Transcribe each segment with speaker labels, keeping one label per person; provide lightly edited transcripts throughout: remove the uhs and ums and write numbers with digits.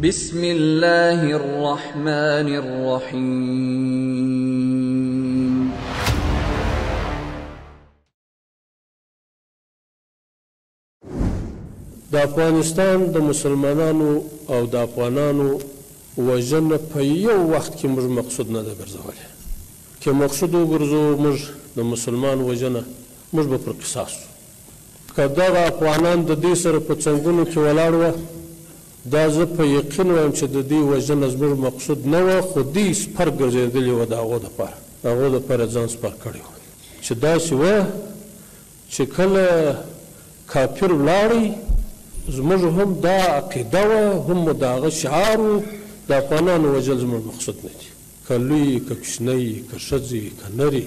Speaker 1: بسم الله الرحمن الرحیم.
Speaker 2: د افغانستان د مسلمانانو او د افغانانو وژنه په یو وخت کې موږ مقصود نه ده ګرځولې. که مقصود وګرځو موږ د مسلمان وژنه، موږ به پر قصاص وو. که دغه افغانان د دې سره په څنګونو کې ولاړ وه، دا زه په یقین وایم چې د دې وژنه زموږ مقصود نه وه، خو دوی سپر ګرځېدلي وه د هغو دپاره، د هغو دپاره ځان سپر کړی وه چې داسې وه چې کله کافر ولاړی، زموږ هم دا عقیده وه، هم مو د هغه شعار و، د افغانانو وژل زموږ مقصود نه دي. که لوی، که کوچنی، که ښځې، که نري،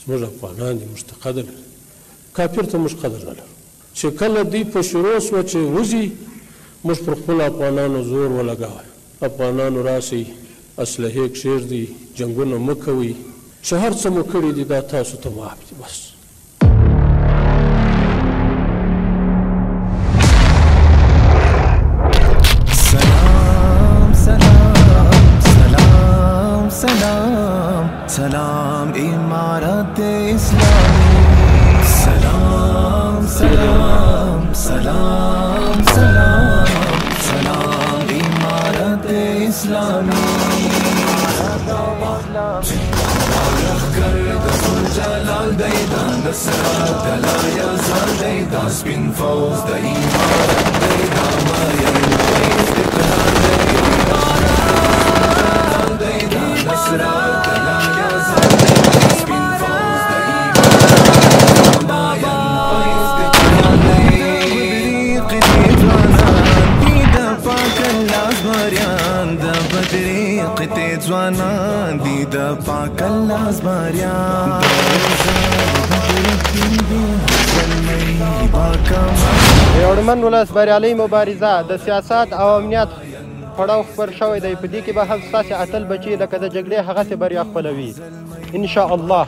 Speaker 2: زموږ افغانان دي، موږ ته قدر لري. کافر ته موږ قدر نه لرو. چې کله دوی په شروع سوه چې وځي، موږ پر خپلو افغانانو زور ولګاوه. افغانانو راسئ، اسلحې کښېږدئ، جنګونه مه کوئ، چې هر څه مو کړي دي دا تاسو ته معاف دي. بس
Speaker 3: سلام امارت اسلامی، سلام سلام سلام سلام سلام امارت اسلامی. لخکر د جلال دی دا نصرت دلا یزال دی دا سپین فوز د امارت دی دا ماین استقلال دی جلال دی دا نصرت دلا یزال دی دا سپین فوز د امارت ماین استقلال دی. قطع ځوانان دي د پاک الله زمریان،
Speaker 4: د یوډمن ولس بریالۍ مبارزه د سیاست او امنیت پړاو خپر شوی دی. په دې کې به هم ستاسې اتل بچي لکه د جګړې هغسې بریا خپلوي انشاءالله.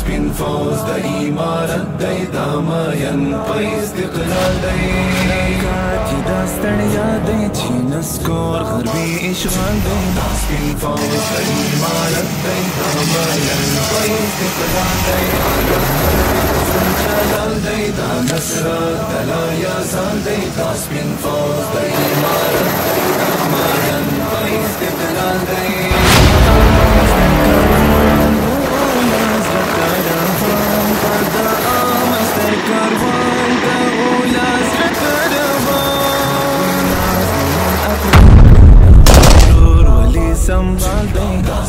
Speaker 4: سپین فوز د امارت دی دا ماین په استقلال دی. چې دا ستړیا دی چې نسکور غربي اشغال دی. سپین فوز د امارت دی دا ماین په استقلال دی. جلال دی دا نصرت دلا یزال دی دا سپین فوز د امارت دی دا ماین په استقلال دی.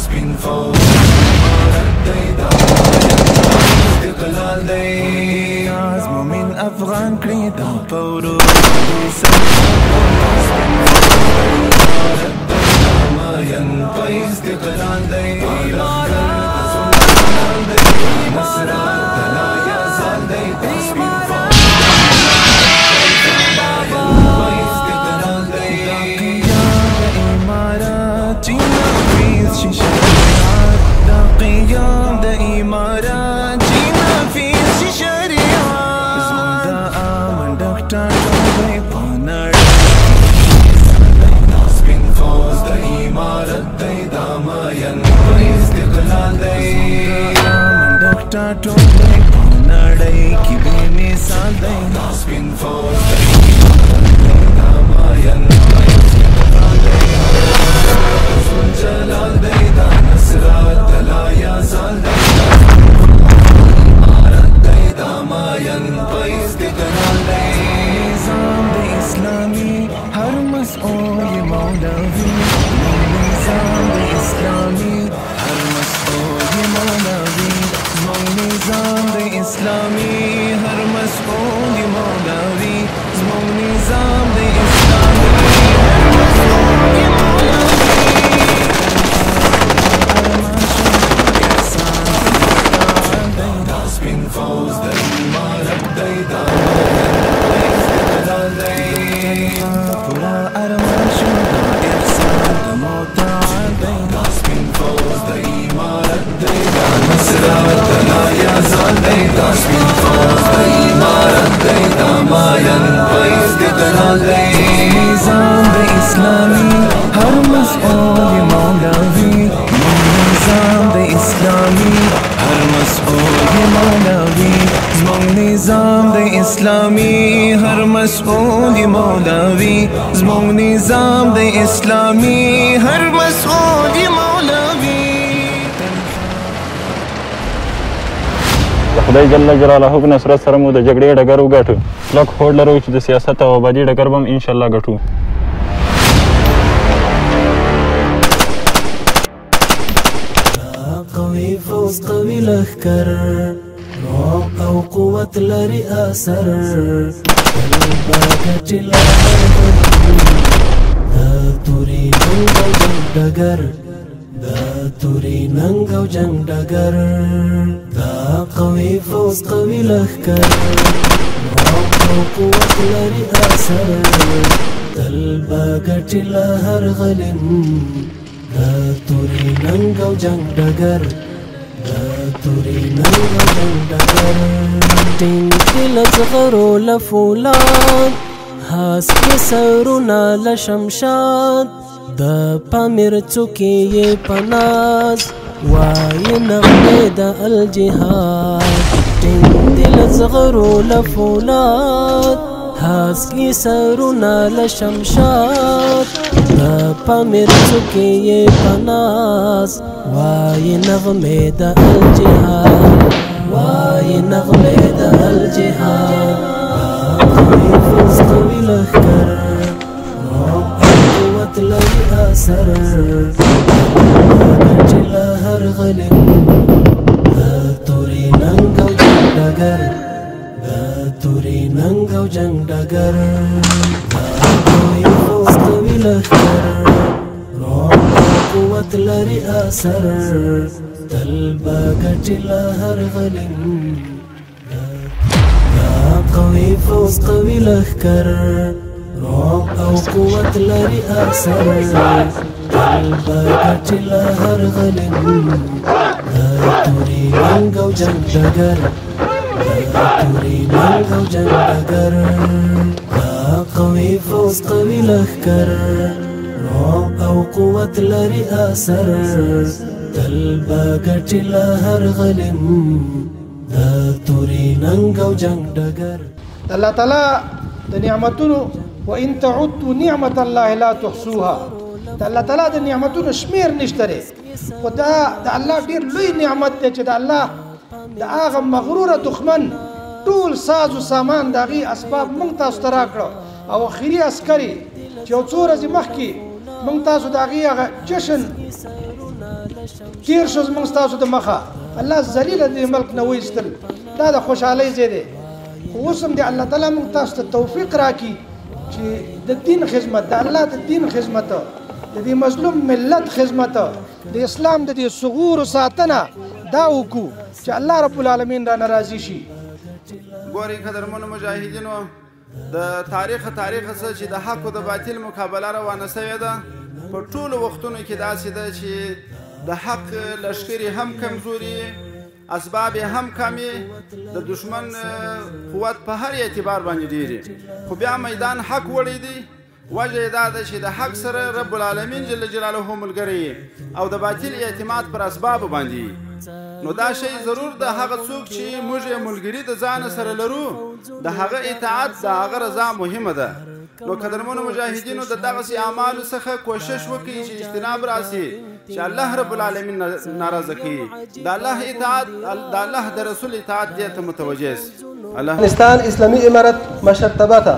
Speaker 4: سپین فوز امارت دی دا استقلال دی. ناز مومن افغان کړي دا پورو سپین فوز امارت دی دا ماین په استقلال دی. نصرت دلا یزال دی دا سپین فوز استقلال دی. امارت دا قیام د امارات چې نافذ شي شریعت. زموږ د امن ډک ټاټوب دی په نړۍ کې بې مثال دی
Speaker 3: دا سپین فوز د ایمان دا ماین پایز اقتدار دی ذو جلال دی دا نصرت دلا یا زال دی امارت دی دا ماین پایز اقتدار دی
Speaker 4: نظام د اسلامي هر مسؤول مولوي نظام د اسلامي هر مسؤول مولوي زموږ نظام د اسلامي هر مسؤول مولوي زموږ نظام د اسلامي
Speaker 3: دا سپین فوز د امارت دی دا
Speaker 4: پورا ارمان شو دا احسان د متعال دی
Speaker 3: دا سپین فوز د امارت دی دا نصرت دلا یا زال دی دا سپین فوز د امارت دی دا ماین پایز اقتدار دی
Speaker 4: نظام د اسلامي هر مسؤول مولوي نظام د اسلامي هر مسؤول مولوي زموږ نظام د اسلامي هر مسؤول مولوي زموږ نظام د اسلامي هر مسؤول مولوي
Speaker 5: د خدای جل جلاله په نصرت سره مو د جګړې ډګر وګټو کلک هوډ لرو چې د سیاست او آبادي ډګر به هم انشاءالله ګټو
Speaker 6: قوي فوز قوي لښکر روح او قوت لري اثر الباګټي لاره دا توري ننګ او جنګ ډګر دا توري ننګ او جنګ ډګر دا قوي فوز قوي لښکر روح او قوت لري اثر الباګټي لهر غلم دا توري ننګ او جنګ ډګر دا توري ننګ او جنګ ډګر ټینګ دل زغرو لفولاد هاسکي سرونه لشمشاد د پامیر څوکې یې پناز وایي نغمې د الجهاد ټینګ دل زغرو لفولاد هاسکي سرونه لشمشاد د پامیر څوکې یې پناز وایي نغمې د الجهاد وایي نغمې د الجهاد قوي فوز قوي لښکر روح او قوت لري اثر ګټي له هر غلم د توري ننګ او جنګ ډګر د توري ننګ او جنګ ډګر قوي فوز قوي لښکر روح او قوت لري اثر تل به ګټي له هر غلم قوي فوز قوي لښکر روح او قوت لري اثر تل به ګټي له هر غلم د توري ننګ او جنګ ډګر د توري ننګ او جنګ ډګر دا قوي فوز قوي لښکر روح او قوت لري اثر تل به ګټي له هر غلم د توري ننګ او جنګ ډګر
Speaker 7: الله تعالی د نعمتونو وان تعدوا نعمت الله لا تحصوها د الله تعالی د نعمتونو شمیر نشته لري خو دا د الله ډیر لوی نعمت دی چې د الله د هغه مغرور دښمن ټول ساز او سامان دغه اسباب مونږ تاسو ته راکړو او اخري عسکري چې یو څو ورځې مخکې مونږ تاسو دغه جشن تیر شو زموږ تاسو د مخه الله ذلیل د ملک نه وایستل دا د خوشحالۍ ځای دی خو اوس هم د الله تعالی موږ تاسو ته توفیق راکړي چې د دین خدمت د الله د دین خدمت د دې مظلوم ملت خدمت د اسلام د دې ثغور ساتنه دا وکړو چې الله رب العالمین را ناراضي شي
Speaker 8: ګوري قدرمنو مجاهدینو د تاریخ څخه چې د حق او د باطل مقابله روانه شوې ده په ټولو وختونو کې داسې ده چې د حق لشکري هم کمزوري اسباب هم کمی د دشمن قوت په هر اعتبار باندې ډیری خو بیا میدان حق وړي دی وجه دا ده چې د حق سره رب العالمین جل جلاله ملګری او د باطل اعتماد پر اسباب باندې نو دا شی ضرور د هغه څوک چې موږ یې ملګري د ځان سره لرو د هغه اطاعت د هغه رضا مهمه ده. نو قدرمنو مجاهدینو د دغسې اعمالو څخه کوشش وکړي چې اجتناب راسي چې الله رب العالمین ناراضه کړي. د الله اطاعت د الله د رسول اطاعت دې ته متوجه سي.
Speaker 9: افغانستان اسلامي امارت مشرتبه ته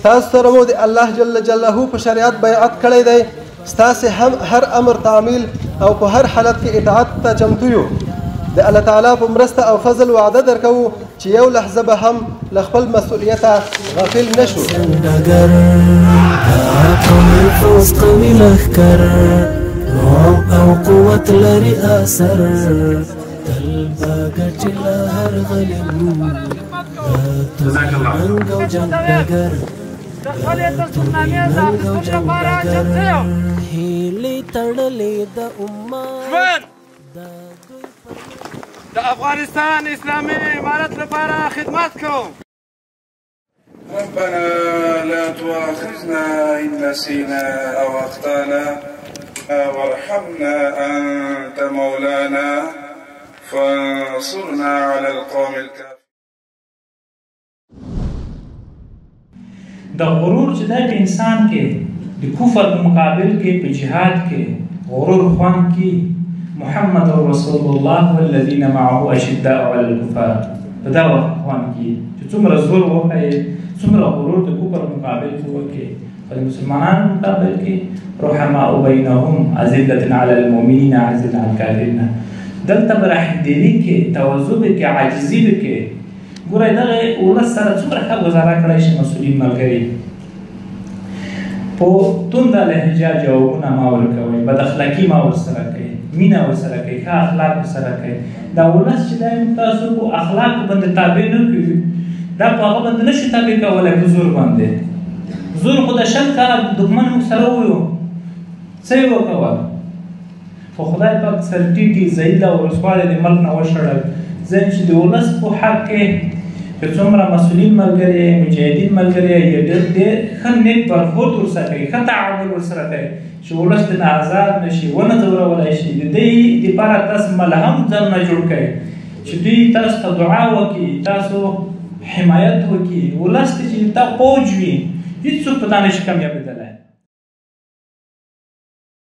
Speaker 9: تاسو سره مو د الله جل جلاله په شریعت بیعت کړی دی. ستاسې هر امر تعمیل او په هر حالت کې اطاعت ته چمتو یو. د الله تعالی په مرسته او فضل وعده درکوو چې یو لحظه به هم له خپل مسؤلیته غافل نشو.
Speaker 6: فوز قوي لښکر رعب او قوت لري اثر تل به ګټي له هر غلیم جنګ او جنګ ډګر هیلې تړلې د امت
Speaker 10: د افغانستان اسلامي امارت لپاره خدمت کوم.
Speaker 11: ربنا لا تؤاخذنا إن نسينا أو أخطأنا وارحمنا أنت مولانا فانصرنا على القوم الكافرين.
Speaker 12: د غرور چې دی په انسان کې د کفر په مقابل کې په جهاد کې غرور خوند کې محمد رسول الله والذین معه اشداء علی الکفار په دا وخت خوند کې چې څومره زور وښایې څومره غرور د کفر مقابل کې وکړې په د مسلمانانو مقابل کې رحماء بینهم اذلة علی المؤمنین اعزة علی الکافرین. دلته به رحمدلي کې تواضع کې عاجزي کې ګورئ دغه ولس سره څومره ښه ګزاره کړی شي مسؤلین ملګري. په تنده لهجه جوابونه ما ورکوئ، بد اخلاقي ما ورسره کوئ، مینه ورسره کوئ، ښه اخلاق ورسره کوئ. دا ولس چې دی تاسو په اخلاقو باندې تابع نه کوي دا په هغه باندې نشي تابع کولی په زور باندې. زور خو د شل کاله دښمن موږ سره ویو څه یې وکول خو خدای پاک سر ټیټي ذلیله او رسواله د ملک نه وشړل. ځکه چې د ولس په حق کې که څومره مسؤلین ملګري مجاهدین ملګري یې ډېر ښه نیک برخورد ورسره کوي، ښه تعامل ورسره کوي چې ولس ترې آزاد نه شي ونه ځورولی شي. د دې دپاره تاسو ملهم ځانونه جوړ کړئ چې دوی تاسو ته دعا وکړي، تاسو حمایت وکړي. ولس ته چې تا پوج وي هېڅوک په تا نشي کامیابېدلی.